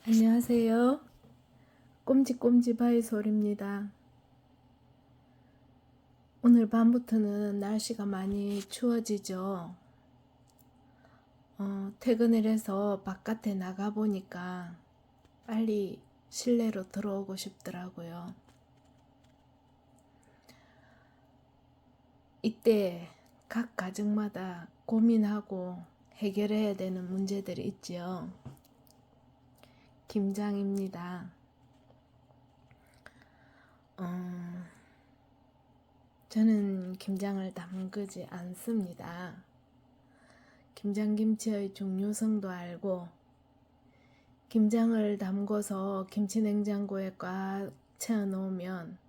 안녕하세요. 꼼지꼼지 바이솔입니다. 오늘 밤부터는 날씨가 많이 추워지죠. 퇴근을 해서 바깥에 나가보니까 빨리 실내로 들어오고 싶더라고요. 이때 각 가정마다 고민하고 해결해야 되는 문제들이 있지요. 김장입니다. 저는 김장을 담그지 않습니다. 김장김치의 중요성도 알고 김장을 담궈서 김치냉장고에 꽉 채워놓으면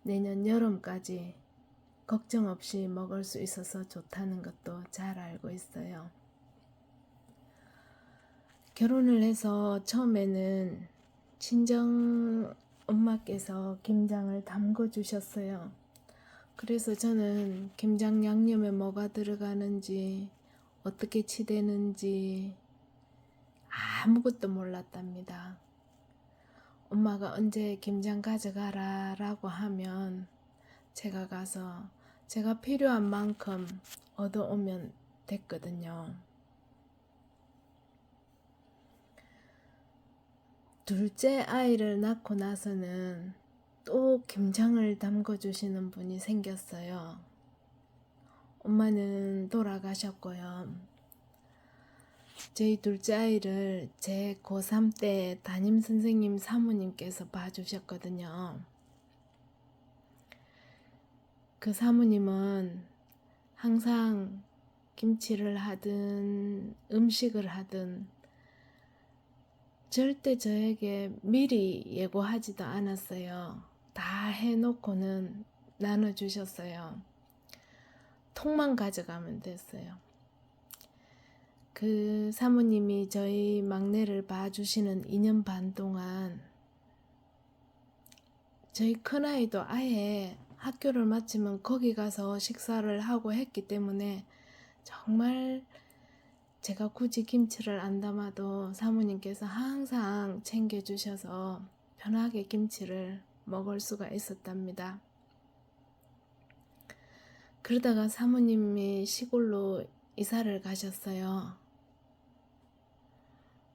내년 여름까지 걱정 없이 먹을 수 있어서 좋다는 것도 잘 알고 있어요. 결혼을 해서 처음에는 친정 엄마께서 김장을 담궈 주셨어요. 그래서 저는 김장 양념에 뭐가 들어가는지 어떻게 치대는지 아무것도 몰랐답니다. 엄마가 언제 김장 가져가라 라고 하면 제가 가서 제가 필요한 만큼 얻어오면 됐거든요. 둘째 아이를 낳고 나서는 또 김장을 담궈 주시는 분이 생겼어요. 엄마는 돌아가셨고요. 저희 둘째 아이를 제 고3 때 담임선생님 사모님께서 봐주셨거든요. 그 사모님은 항상 김치를 하든 음식을 하든 절대 저에게 미리 예고하지도 않았어요. 다 해놓고는 나눠주셨어요. 통만 가져가면 됐어요. 그 사모님이 저희 막내를 봐주시는 2년 반 동안 저희 큰아이도 아예 학교를 마치면 거기 가서 식사를 하고 했기 때문에 정말 제가 굳이 김치를 안 담아도 사모님께서 항상 챙겨주셔서 편하게 김치를 먹을 수가 있었답니다. 그러다가 사모님이 시골로 이사를 가셨어요.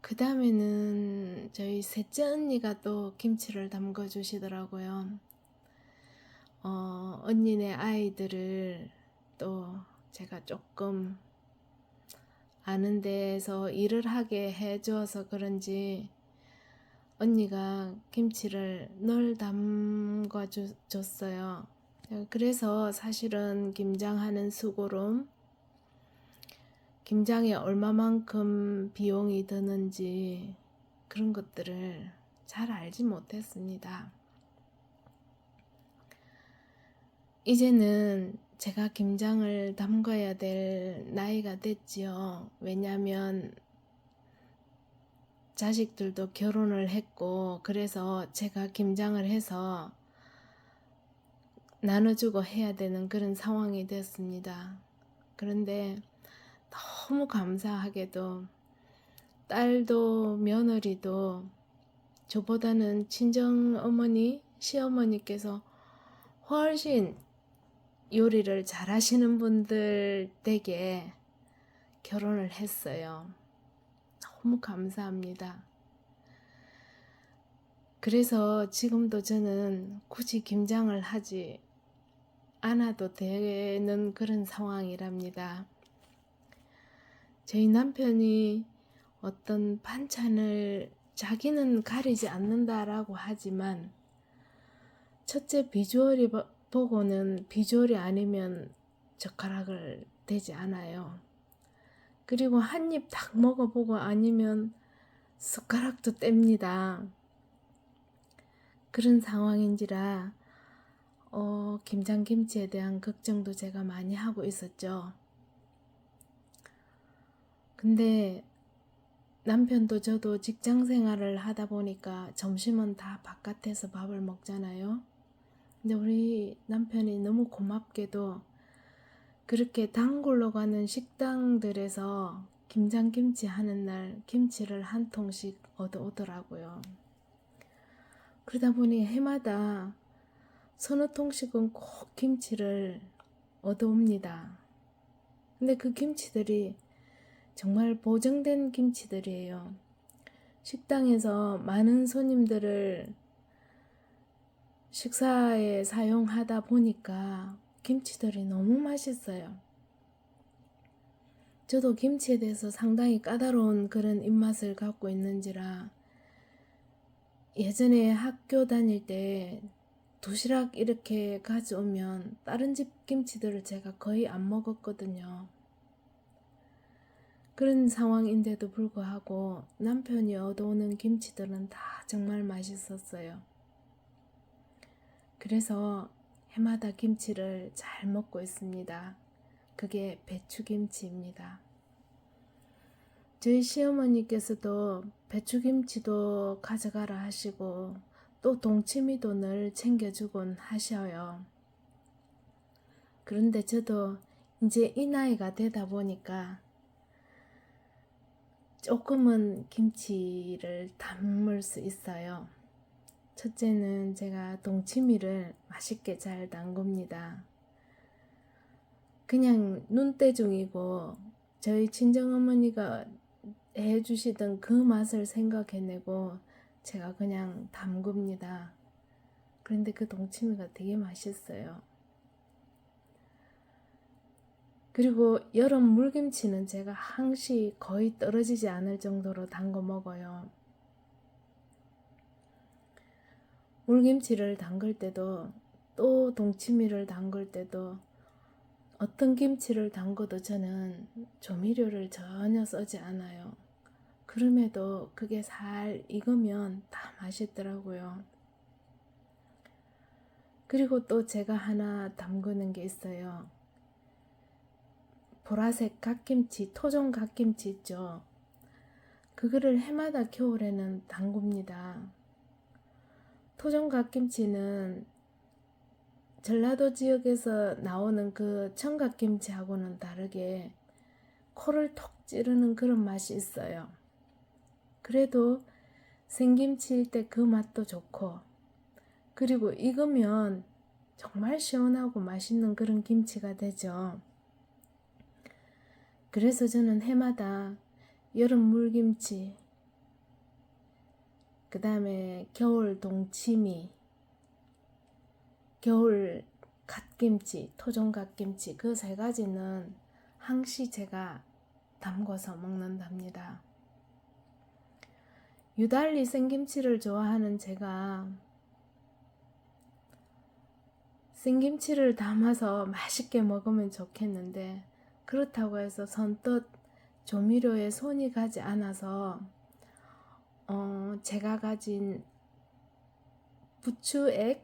그 다음에는 저희 셋째 언니가 또 김치를 담궈 주시더라고요. 언니네 아이들을 또 제가 조금 아는 데에서 일을 하게 해주어서 그런지 언니가 김치를 늘 담궈 줬어요. 그래서 사실은 김장하는 수고로움, 김장에 얼마만큼 비용이 드는지 그런 것들을 잘 알지 못했습니다. 이제는 제가 김장을 담가야 될 나이가 됐지요. 왜냐하면 자식들도 결혼을 했고 그래서 제가 김장을 해서 나눠주고 해야 되는 그런 상황이 됐습니다. 그런데 너무 감사하게도 딸도 며느리도 저보다는 친정어머니, 시어머니께서 훨씬 요리를 잘하시는 분들 댁에 결혼을 했어요. 너무 감사합니다. 그래서 지금도 저는 굳이 김장을 하지 않아도 되는 그런 상황이랍니다. 저희 남편이 어떤 반찬을 자기는 가리지 않는다라고 하지만 첫째 비주얼이 보고는 비주얼이 아니면 젓가락을 대지 않아요. 그리고 한 입 딱 먹어보고 아니면 숟가락도 뗍니다. 그런 상황인지라 김장김치에 대한 걱정도 제가 많이 하고 있었죠. 근데 남편도 저도 직장 생활을 하다 보니까 점심은 다 바깥에서 밥을 먹잖아요. 근데 우리 남편이 너무 고맙게도 그렇게 단골로 가는 식당들에서 김장김치 하는 날 김치를 한 통씩 얻어오더라고요. 그러다 보니 해마다 서너 통씩은 꼭 김치를 얻어옵니다. 근데 그 김치들이 정말 보정된 김치들이에요. 식당에서 많은 손님들을 식사에 사용하다 보니까 김치들이 너무 맛있어요. 저도 김치에 대해서 상당히 까다로운 그런 입맛을 갖고 있는지라 예전에 학교 다닐 때 도시락 이렇게 가져오면 다른 집 김치들을 제가 거의 안 먹었거든요. 그런 상황인데도 불구하고 남편이 얻어오는 김치들은 다 정말 맛있었어요. 그래서 해마다 김치를 잘 먹고 있습니다. 그게 배추김치입니다. 저희 시어머니께서도 배추김치도 가져가라 하시고 또 동치미도 늘 챙겨주곤 하셔요. 그런데 저도 이제 이 나이가 되다 보니까 조금은 김치를 담을 수 있어요. 첫째는 제가 동치미를 맛있게 잘 담굽니다. 그냥 눈대중이고 저희 친정어머니가 해주시던 그 맛을 생각해내고 제가 그냥 담굽니다. 그런데 그 동치미가 되게 맛있어요. 그리고 여름 물김치는 제가 항시 거의 떨어지지 않을 정도로 담궈 먹어요. 물김치를 담글 때도 또 동치미를 담글 때도 어떤 김치를 담궈도 저는 조미료를 전혀 쓰지 않아요. 그럼에도 그게 잘 익으면 다 맛있더라고요. 그리고 또 제가 하나 담그는 게 있어요. 보라색 갓김치, 토종 갓김치 있죠. 그거를 해마다 겨울에는 담굽니다. 토종 갓김치는 전라도 지역에서 나오는 그 청갓김치하고는 다르게 코를 톡 찌르는 그런 맛이 있어요. 그래도 생김치일 때 그 맛도 좋고, 그리고 익으면 정말 시원하고 맛있는 그런 김치가 되죠. 그래서 저는 해마다 여름 물김치, 그 다음에 겨울 동치미, 겨울 갓김치, 토종 갓김치, 그 세 가지는 항시 제가 담궈서 먹는답니다. 유달리 생김치를 좋아하는 제가 생김치를 담아서 맛있게 먹으면 좋겠는데 그렇다고 해서 선뜻 조미료에 손이 가지 않아서 제가 가진 부추액,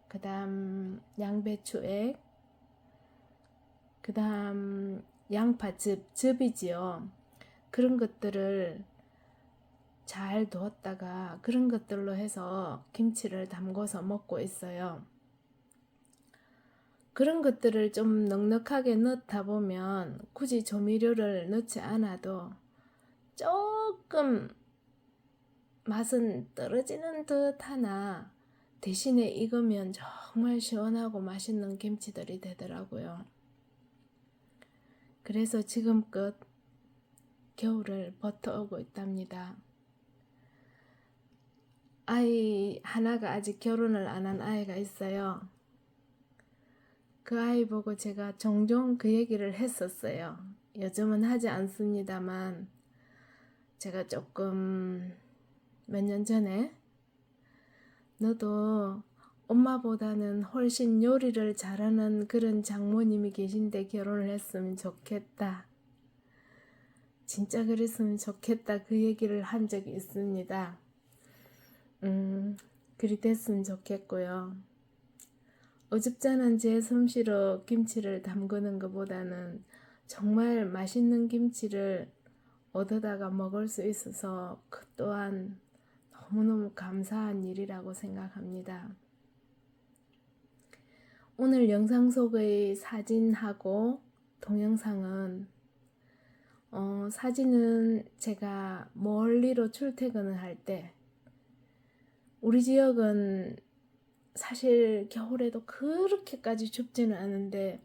그 다음 양배추액, 그 다음 양파즙이지요. 그런 것들을 잘 두었다가 그런 것들로 해서 김치를 담궈서 먹고 있어요. 그런 것들을 좀 넉넉하게 넣다 보면 굳이 조미료를 넣지 않아도 조금 맛은 떨어지는 듯 하나 대신에 익으면 정말 시원하고 맛있는 김치들이 되더라고요. 그래서 지금껏 겨울을 버텨오고 있답니다. 아이 하나가 아직 결혼을 안 한 아이가 있어요. 그 아이 보고 제가 종종 그 얘기를 했었어요. 요즘은 하지 않습니다만 제가 조금 몇 년 전에 너도 엄마보다는 훨씬 요리를 잘하는 그런 장모님이 계신데 결혼을 했으면 좋겠다. 진짜 그랬으면 좋겠다. 그 얘기를 한 적이 있습니다. 그리 됐으면 좋겠고요. 어줍잖은 제 솜씨로 김치를 담그는 것보다는 정말 맛있는 김치를 얻어다가 먹을 수 있어서 그 또한 너무너무 감사한 일이라고 생각합니다. 오늘 영상 속의 사진하고 동영상은 사진은 제가 멀리로 출퇴근을 할 때, 우리 지역은 사실 겨울에도 그렇게까지 춥지는 않은데,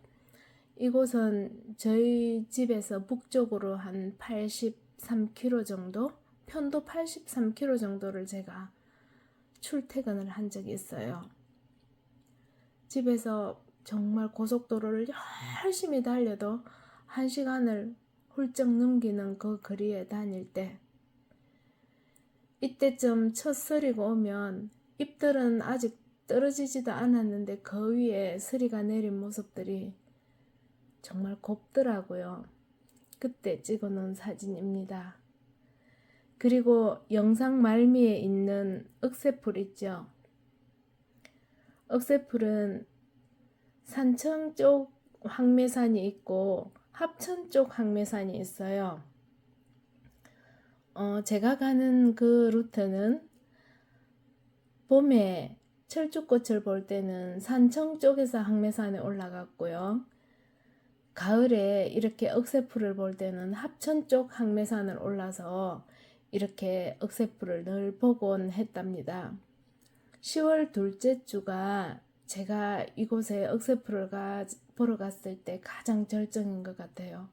이곳은 저희 집에서 북쪽으로 한 83km 정도? 편도 83km 정도를 제가 출퇴근을 한 적이 있어요. 집에서 정말 고속도로를 열심히 달려도 1시간을 훌쩍 넘기는 그 거리에 다닐 때, 이때쯤 첫 서리가 오면 잎들은 아직 떨어지지도 않았는데 그 위에 서리가 내린 모습들이 정말 곱더라고요. 그때 찍어놓은 사진입니다. 그리고 영상 말미에 있는 억새풀 있죠. 억새풀은 산청 쪽 황매산이 있고 합천 쪽 황매산이 있어요. 제가 가는 그 루트는 봄에 철쭉꽃을 볼 때는 산청 쪽에서 황매산에 올라갔고요. 가을에 이렇게 억새풀을 볼 때는 합천 쪽 황매산을 올라서 이렇게 억새풀을 늘 보곤 했답니다. 10월 둘째 주가 제가 이곳에 억새풀을 보러 갔을 때 가장 절정인 것 같아요.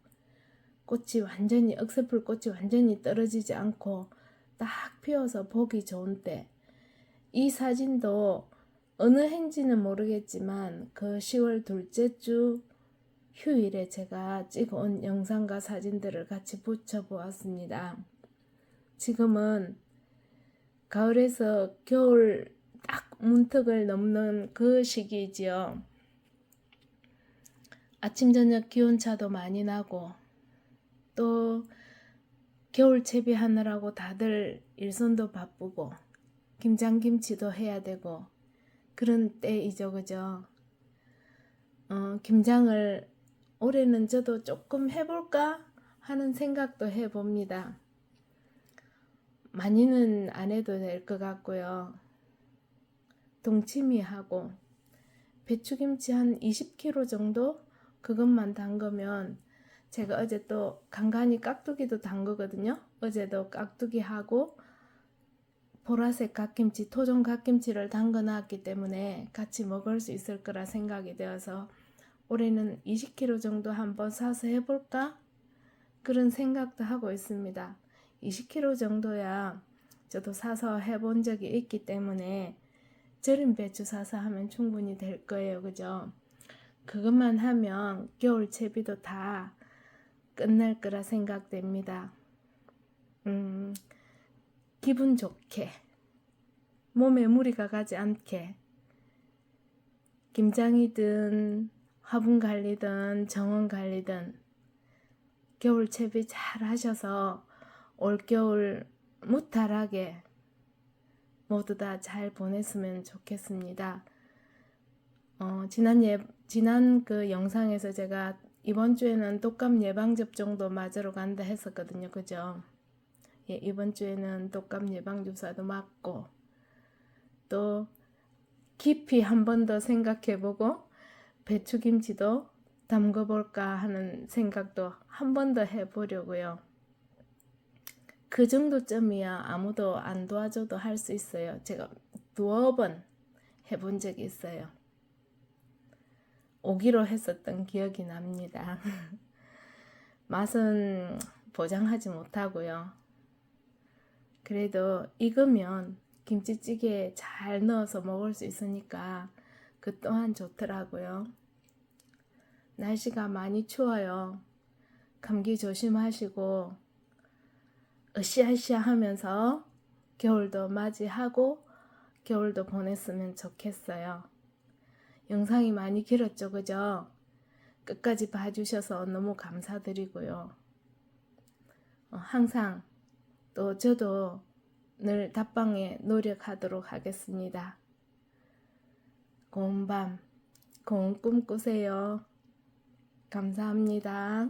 억새풀 꽃이 완전히 떨어지지 않고 딱 피어서 보기 좋은 때. 이 사진도 어느 해인지는 모르겠지만 그 10월 둘째 주 휴일에 제가 찍어온 영상과 사진들을 같이 붙여보았습니다. 지금은 가을에서 겨울 딱 문턱을 넘는 그 시기지요. 아침 저녁 기온차도 많이 나고 또 겨울 채비하느라고 다들 일손도 바쁘고 김장김치도 해야 되고 그런 때이죠, 그죠? 김장을 올해는 저도 조금 해볼까 하는 생각도 해봅니다. 많이는 안 해도 될 것 같고요. 동치미하고 배추김치 한 20kg 정도? 그것만 담그면 제가 어제 또 간간히 깍두기도 담그거든요. 어제도 깍두기하고 보라색 갓김치, 토종 갓김치를 담궈 놨기 때문에 같이 먹을 수 있을 거라 생각이 되어서 올해는 20kg 정도 한번 사서 해볼까? 그런 생각도 하고 있습니다. 20kg 정도야 저도 사서 해본 적이 있기 때문에 절임 배추 사서 하면 충분히 될 거예요. 그죠? 그것만 하면 겨울 채비도 다 끝날 거라 생각됩니다. 기분 좋게 몸에 무리가 가지 않게 김장이든 화분 관리든 정원 관리든 겨울 채비 잘 하셔서 올겨울 무탈하게 모두 다 잘 보냈으면 좋겠습니다. 지난 그 영상에서 제가 이번 주에는 독감 예방접종도 맞으러 간다 했었거든요. 그죠? 예, 이번 주에는 독감 예방주사도 맞고 또 깊이 한 번 더 생각해보고 배추김치도 담궈볼까 하는 생각도 한 번 더 해보려고요. 그 정도쯤이야 아무도 안 도와줘도 할 수 있어요. 제가 2번 해본 적이 있어요. 오기로 했었던 기억이 납니다. 맛은 보장하지 못하고요. 그래도 익으면 김치찌개에 잘 넣어서 먹을 수 있으니까 그 또한 좋더라고요. 날씨가 많이 추워요. 감기 조심하시고 으쌰으쌰 하면서 겨울도 맞이하고 겨울도 보냈으면 좋겠어요. 영상이 많이 길었죠, 그죠? 끝까지 봐주셔서 너무 감사드리고요. 항상 또 저도 늘 답방에 노력하도록 하겠습니다. 고운 밤, 고운 꿈 꾸세요. 감사합니다.